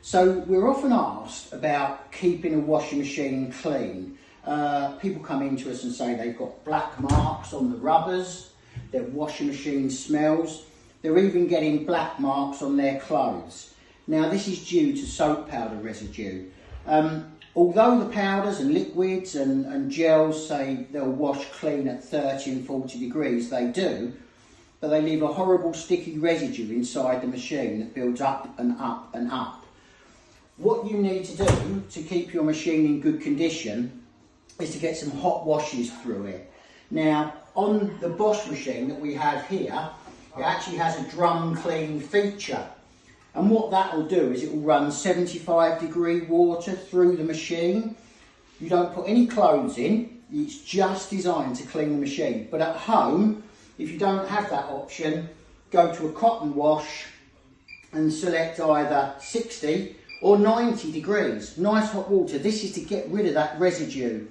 So we're often asked about keeping a washing machine clean. People come into us and say they've got black marks on the rubbers, their washing machine smells, they're even getting black marks on their clothes. Now this is due to soap powder residue. Although the powders and liquids and gels say they'll wash clean at 30 and 40 degrees, they do, but they leave a horrible sticky residue inside the machine that builds up and up and up. What you need to do to keep your machine in good condition is to get some hot washes through it. Now, on the Bosch machine that we have here, it actually has a drum clean feature. And what that will do is it will run 75-degree water through the machine. You don't put any clothes in, it's just designed to clean the machine. But at home, if you don't have that option, go to a cotton wash and select either 60 or 90 degrees. Nice hot water. This is to get rid of that residue.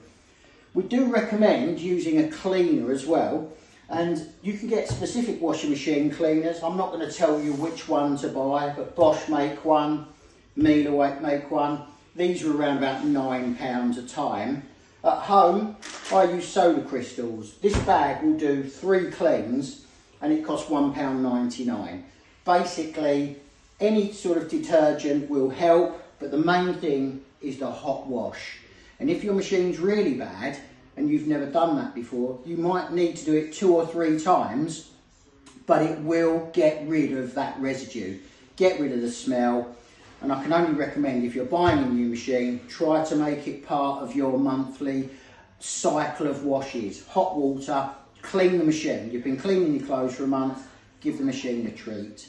We do recommend using a cleaner as well, and you can get specific washing machine cleaners. I'm not going to tell you which one to buy, but Bosch make one, Miele make one. These are around about £9 a time. At home, I use soda crystals. This bag will do 3 cleans and it costs £1.99. Basically, any sort of detergent will help, but the main thing is the hot wash. And if your machine's really bad and you've never done that before, you might need to do it 2 or 3 times, but it will get rid of that residue, get rid of the smell. And I can only recommend, if you're buying a new machine, try to make it part of your monthly cycle of washes. Hot water, clean the machine. You've been cleaning your clothes for a month, give the machine a treat.